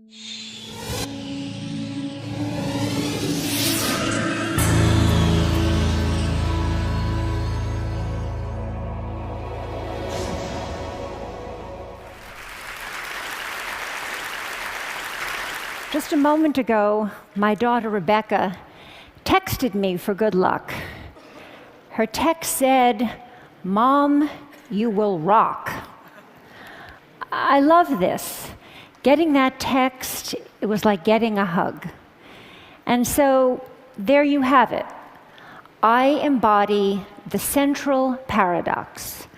Just a moment ago, my daughter Rebecca texted me for good luck. Her text said, "Mom, you will rock." I love this. Getting that text, it was like getting a hug. And so there you have it. I embody the central paradox.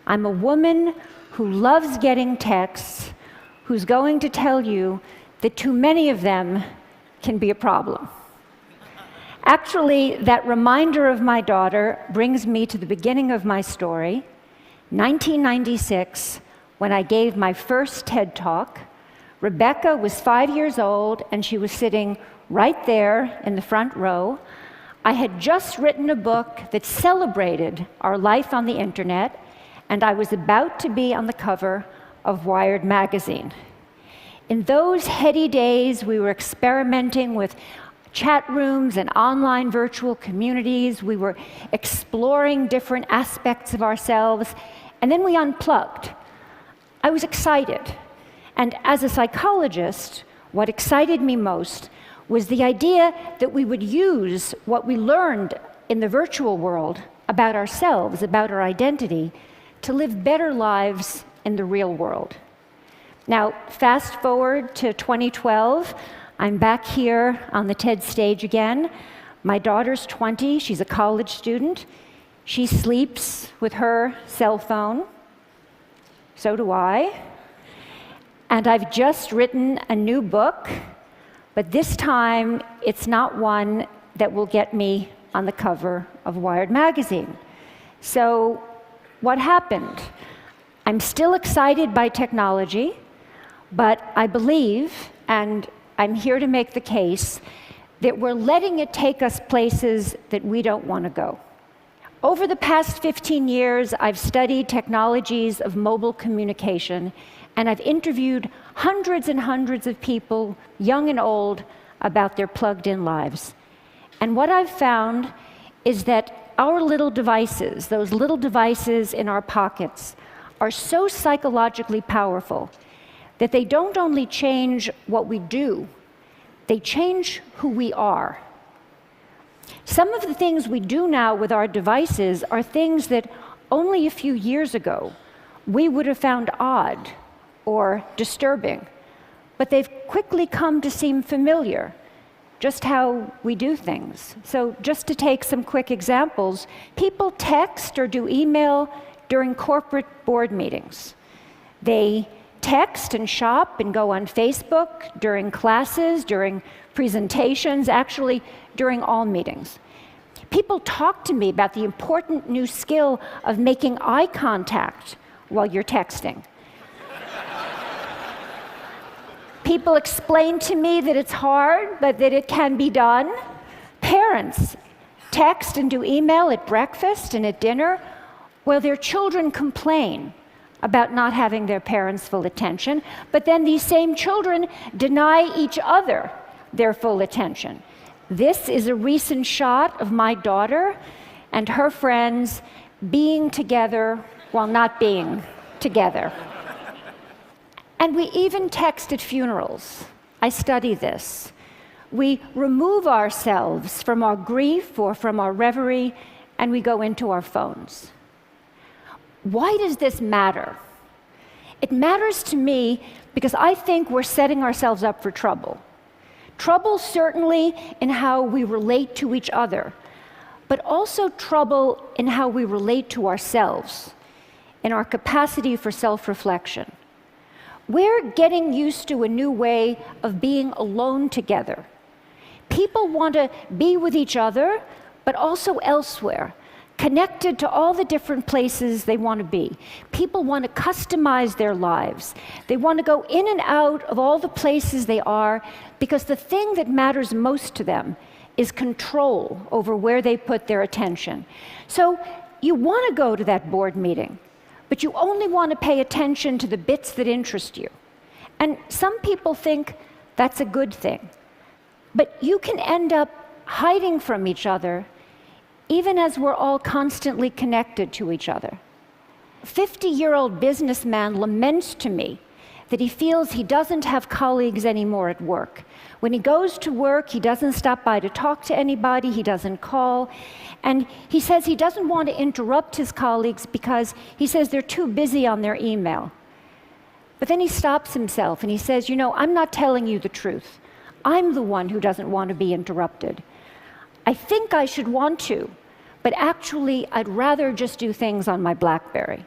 I'm a woman who loves getting texts, who's going to tell you that too many of them can be a problem. Actually, that reminder of my daughter brings me to the beginning of my story, 1996, when I gave my first TED Talk. Rebecca was 5 years old, and she was sitting right there in the front row. I had just written a book that celebrated our life on the internet, and I was about to be on the cover of Wired magazine. In those heady days, we were experimenting with chat rooms and online virtual communities. We were exploring different aspects of ourselves, and then we unplugged. I was excited. And as a psychologist, what excited me most was the idea that we would use what we learned in the virtual world about ourselves, about our identity, to live better lives in the real world. Now, fast forward to 2012, I'm back here on the TED stage again. My daughter's 20, she's a college student. She sleeps with her cell phone. So do I. And I've just written a new book, but this time it's not one that will get me on the cover of Wired magazine. So what happened? I'm still excited by technology, but I believe, and I'm here to make the case, that we're letting it take us places that we don't want to go. Over the past 15 years, I've studied technologies of mobile communication, and I've interviewed hundreds and hundreds of people, young and old, about their plugged-in lives. And what I've found is that our little devices, those little devices in our pockets, are so psychologically powerful that they don't only change what we do, they change who we are. Some of the things we do now with our devices are things that only a few years ago we would have found odd or disturbing, but they've quickly come to seem familiar, just how we do things. So just to take some quick examples, people text or do email during corporate board meetings. They text and shop and go on Facebook during classes, during presentations, actually during all meetings. People talk to me about the important new skill of making eye contact while you're texting. People explain to me that it's hard, but that it can be done. Parents text and do email at breakfast and at dinner while their children complain about not having their parents' full attention, but then these same children deny each other their full attention. This is a recent shot of my daughter and her friends being together while not being together. And we even text at funerals. I study this. We remove ourselves from our grief or from our reverie, and we go into our phones. Why does this matter? It matters to me because I think we're setting ourselves up for trouble. Trouble certainly in how we relate to each other, but also trouble in how we relate to ourselves, in our capacity for self-reflection. We're getting used to a new way of being alone together. People want to be with each other, but also elsewhere, connected to all the different places they want to be. People want to customize their lives. They want to go in and out of all the places they are because the thing that matters most to them is control over where they put their attention. So you want to go to that board meeting, but you only want to pay attention to the bits that interest you. And some people think That's a good thing. But you can end up hiding from each other even as we're all constantly connected to each other. A 50-year-old businessman laments to me that he feels he doesn't have colleagues anymore at work. When he goes to work, he doesn't stop by to talk to anybody, he doesn't call, and he says he doesn't want to interrupt his colleagues because he says they're too busy on their email. But then he stops himself and he says, I'm not telling you the truth. I'm the one who doesn't want to be interrupted. I think I should want to, but actually I'd rather just do things on my BlackBerry.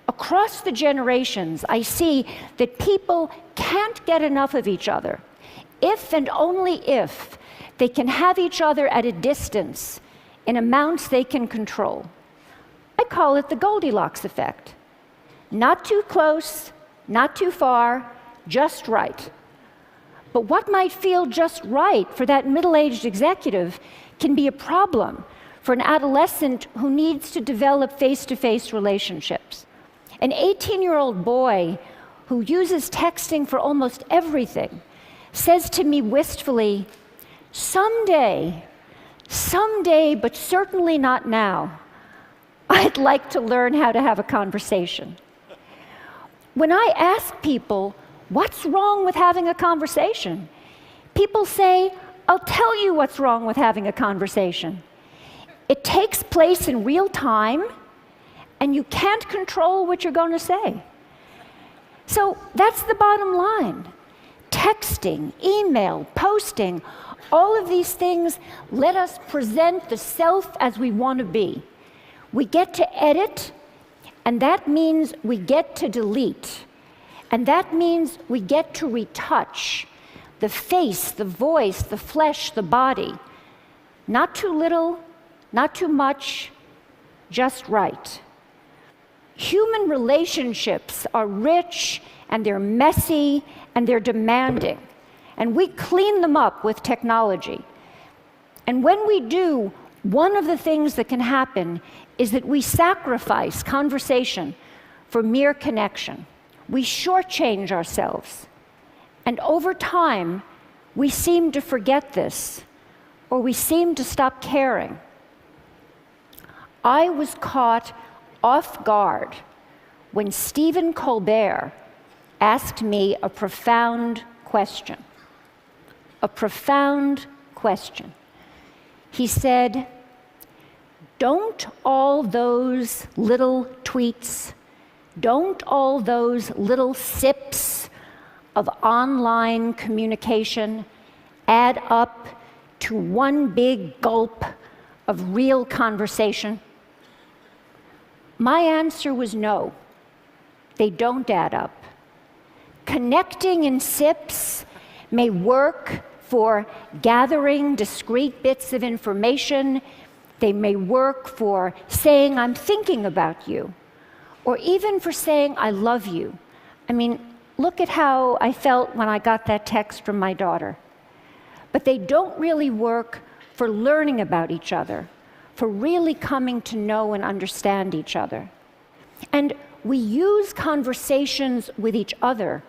Across the generations, I see that people can't get enough of each other if and only if they can have each other at a distance in amounts they can control. I call it the Goldilocks effect. Not too close, not too far, just right. But what might feel just right for that middle-aged executive can be a problem for an adolescent who needs to develop face-to-face relationships. An 18-year-old boy who uses texting for almost everything says to me wistfully, someday, but certainly not now, I'd like to learn how to have a conversation. When I ask people, what's wrong with having a conversation? People say, I'll tell you what's wrong with having a conversation. It takes place in real time, and you can't control what you're going to say. So that's the bottom line. Texting, email, posting, all of these things let us present the self as we want to be. We get to edit, and that means we get to delete. And that means we get to retouch the face, the voice, the flesh, the body. Not too little, not too much, just right. Human relationships are rich, and they're messy, and they're demanding. And we clean them up with technology. And when we do, one of the things that can happen is that we sacrifice conversation for mere connection. We shortchange ourselves. And over time, we seem to forget this, or we seem to stop caring. I was caught off guard when Stephen Colbert asked me a profound question. A profound question. He said, don't all those little tweets, don't all those little sips of online communication add up to one big gulp of real conversation? My answer was no, they don't add up. Connecting in sips may work for gathering discrete bits of information. They may work for saying, I'm thinking about you, or even for saying, I love you. I mean, look at how I felt when I got that text from my daughter. But they don't really work for learning about each other, for really coming to know and understand each other. And we use conversations with each other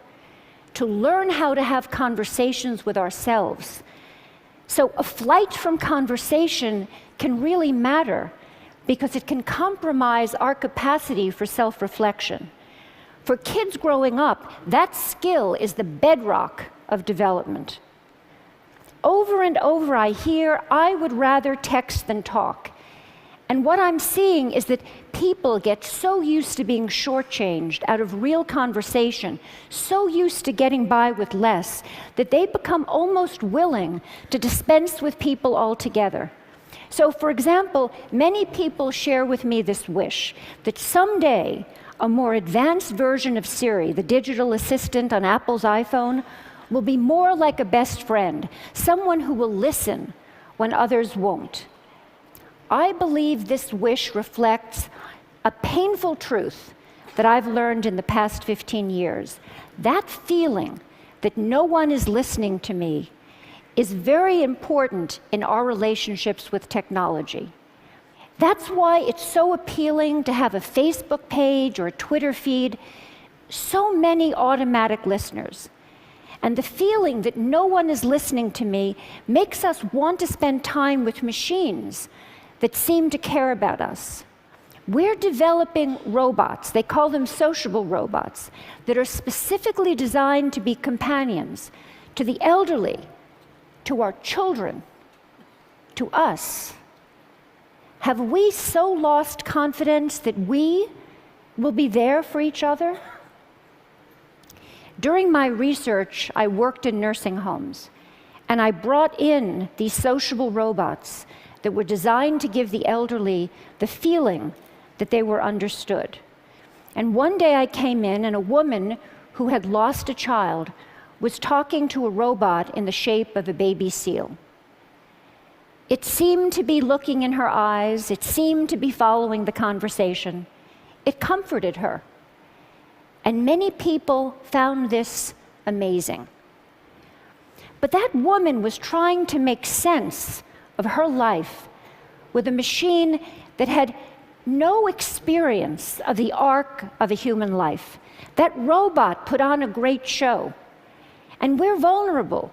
to learn how to have conversations with ourselves. So a flight from conversation can really matter because it can compromise our capacity for self-reflection. For kids growing up, that skill is the bedrock of development. Over and over I hear, I would rather text than talk. And what I'm seeing is that people get so used to being shortchanged out of real conversation, so used to getting by with less, that they become almost willing to dispense with people altogether. So, for example, many people share with me this wish that someday a more advanced version of Siri, the digital assistant on Apple's iPhone, will be more like a best friend, someone who will listen when others won't. I believe this wish reflects a painful truth that I've learned in the past 15 years. That feeling that no one is listening to me is very important in our relationships with technology. That's why it's so appealing to have a Facebook page or a Twitter feed, so many automatic listeners. And the feeling that no one is listening to me makes us want to spend time with machines that seem to care about us. We're developing robots, they call them sociable robots, that are specifically designed to be companions to the elderly, to our children, to us. Have we so lost confidence that we will be there for each other? During my research, I worked in nursing homes, and I brought in these sociable robots that were designed to give the elderly the feeling that they were understood. And one day I came in, and a woman who had lost a child was talking to a robot in the shape of a baby seal. It seemed to be looking in her eyes. It seemed to be following the conversation. It comforted her. And many people found this amazing. But that woman was trying to make sense of her life with a machine that had no experience of the arc of a human life. That robot put on a great show. And we're vulnerable.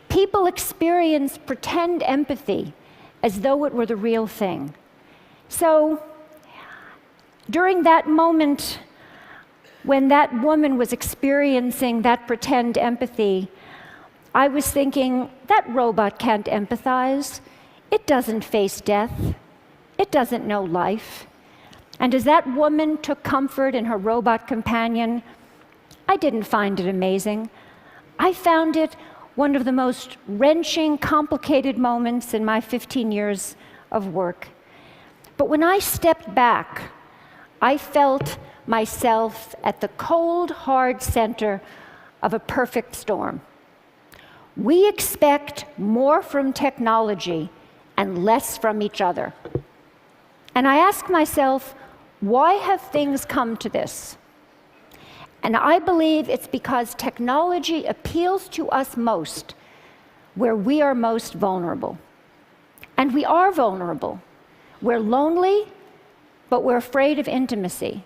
People experience pretend empathy as though it were the real thing. So, during that moment, when that woman was experiencing that pretend empathy, I was thinking, that robot can't empathize. It doesn't face death. It doesn't know life. And as that woman took comfort in her robot companion, I didn't find it amazing. I found it one of the most wrenching, complicated moments in my 15 years of work. But when I stepped back, I felt myself at the cold, hard center of a perfect storm. We expect more from technology and less from each other. And I ask myself, why have things come to this? And I believe it's because technology appeals to us most where we are most vulnerable. And we are vulnerable. We're lonely, but we're afraid of intimacy.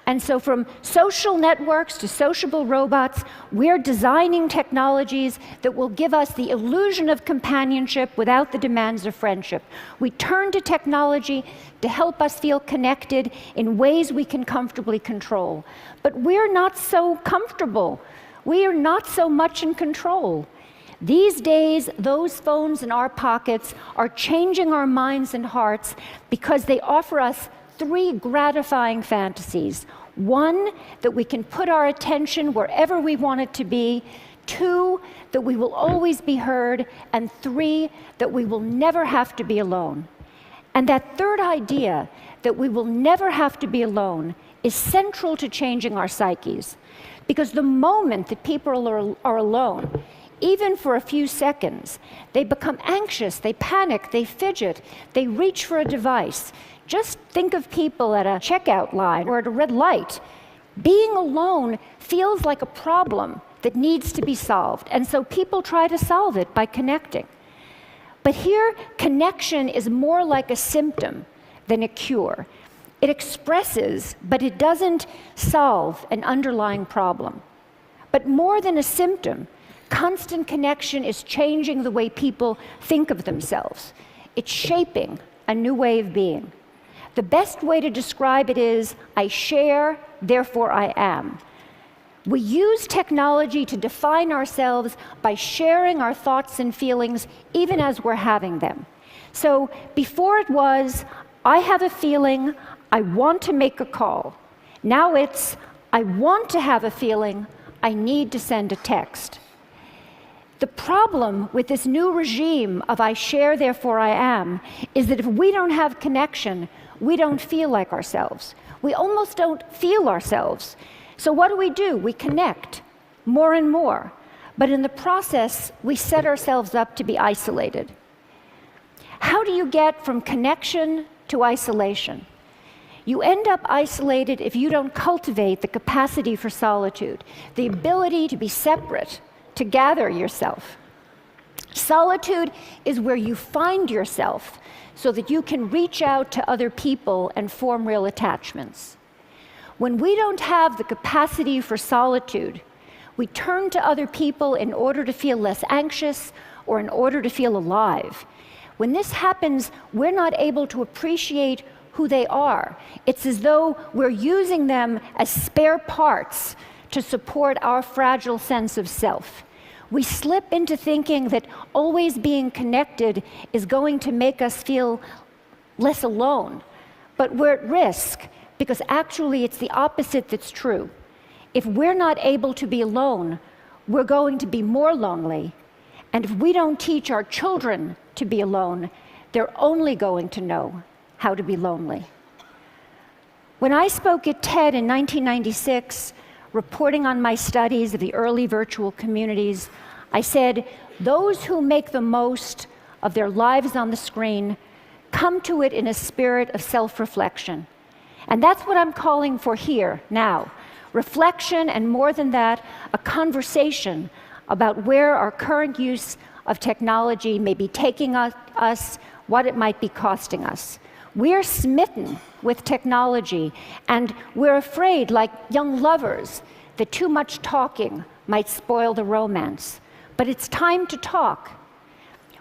And so from social networks to sociable robots, we're designing technologies that will give us the illusion of companionship without the demands of friendship. We turn to technology to help us feel connected in ways we can comfortably control. But we're not so comfortable. We are not so much in control. These days, those phones in our pockets are changing our minds and hearts because they offer us three gratifying fantasies. One, that we can put our attention wherever we want it to be. Two, that we will always be heard. And three, that we will never have to be alone. And that third idea, that we will never have to be alone, is central to changing our psyches. Because the moment that people are alone, even for a few seconds, they become anxious, they panic, they fidget, they reach for a device. Just think of people at a checkout line or at a red light. Being alone feels like a problem that needs to be solved, and so people try to solve it by connecting. But here, connection is more like a symptom than a cure. It expresses, but it doesn't solve an underlying problem. But more than a symptom, constant connection is changing the way people think of themselves. It's shaping a new way of being. The best way to describe it is, I share, therefore I am. We use technology to define ourselves by sharing our thoughts and feelings even as we're having them. So before it was, I have a feeling, I want to make a call. Now it's, I want to have a feeling, I need to send a text. The problem with this new regime of I share, therefore I am, is that if we don't have connection, we don't feel like ourselves. We almost don't feel ourselves. So what do? We connect more and more. But in the process, we set ourselves up to be isolated. How do you get from connection to isolation? You end up isolated if you don't cultivate the capacity for solitude, the ability to be separate, to gather yourself. Solitude is where you find yourself so that you can reach out to other people and form real attachments. When we don't have the capacity for solitude, We turn to other people in order to feel less anxious or in order to feel alive. When this happens, we're not able to appreciate who they are. It's as though we're using them as spare parts to support our fragile sense of self. We slip into thinking that always being connected is going to make us feel less alone. But we're at risk, because actually it's the opposite that's true. If we're not able to be alone, we're going to be more lonely. And if we don't teach our children to be alone, they're only going to know how to be lonely. When I spoke at TED in 1996, reporting on my studies of the early virtual communities, I said, those who make the most of their lives on the screen come to it in a spirit of self-reflection. And that's what I'm calling for here, now. Reflection, and more than that, a conversation about where our current use of technology may be taking us, what it might be costing us. We're smitten with technology, and we're afraid, like young lovers, that too much talking might spoil the romance. But it's time to talk.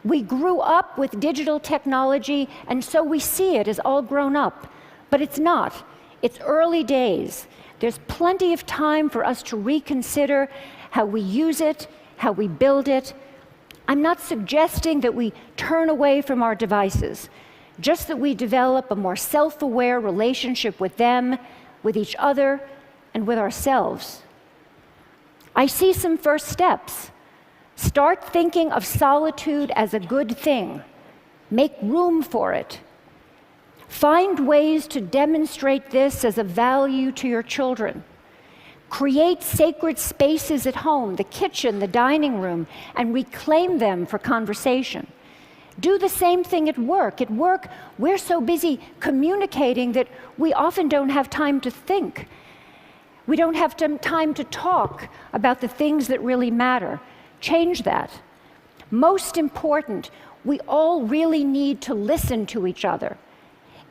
We grew up with digital technology, and so we see it as all grown up. But it's not. It's early days. There's plenty of time for us to reconsider how we use it, how we build it. I'm not suggesting that we turn away from our devices, just that we develop a more self-aware relationship with them, with each other, and with ourselves. I see some first steps. Start thinking of solitude as a good thing. Make room for it. Find ways to demonstrate this as a value to your children. Create sacred spaces at home, the kitchen, the dining room, and reclaim them for conversation. Do the same thing at work. At work, we're so busy communicating that we often don't have time to think. We don't have time to talk about the things that really matter. Change that. Most important, we all really need to listen to each other,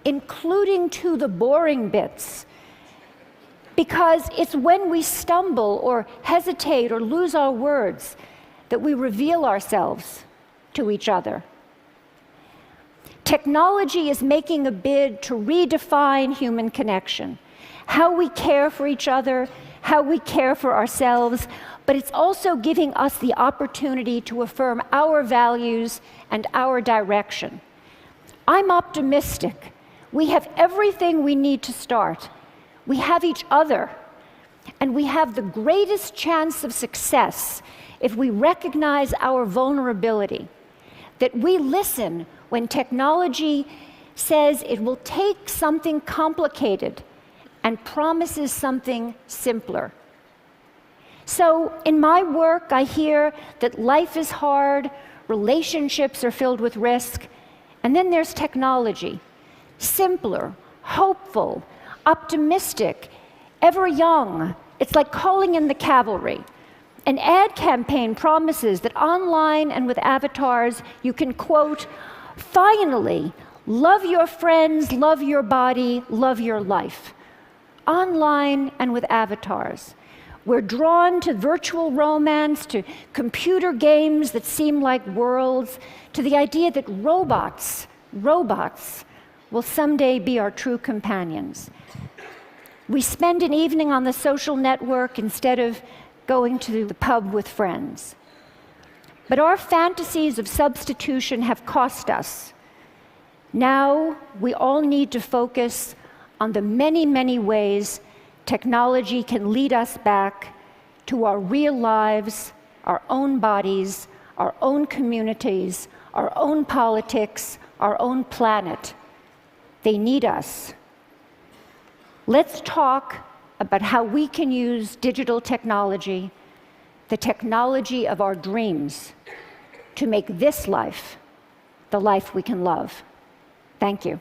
including to the boring bits, because it's when we stumble or hesitate or lose our words that we reveal ourselves to each other. Technology is making a bid to redefine human connection, how we care for each other, how we care for ourselves, but it's also giving us the opportunity to affirm our values and our direction. I'm optimistic. We have everything we need to start. We have each other, and we have the greatest chance of success if we recognize our vulnerability, that we listen when technology says it will take something complicated and promises something simpler. So in my work, I hear that life is hard, relationships are filled with risk, and then there's technology. Simpler, hopeful, optimistic, ever young. It's like calling in the cavalry. An ad campaign promises that online and with avatars, you can, quote, finally, love your friends, love your body, love your life. Online and with avatars. We're drawn to virtual romance, to computer games that seem like worlds, to the idea that robots will someday be our true companions. We spend an evening on the social network instead of going to the pub with friends. But our fantasies of substitution have cost us. Now we all need to focus on the many, many ways technology can lead us back to our real lives, our own bodies, our own communities, our own politics, our own planet. They need us. Let's talk about how we can use digital technology, the technology of our dreams, to make this life the life we can love. Thank you.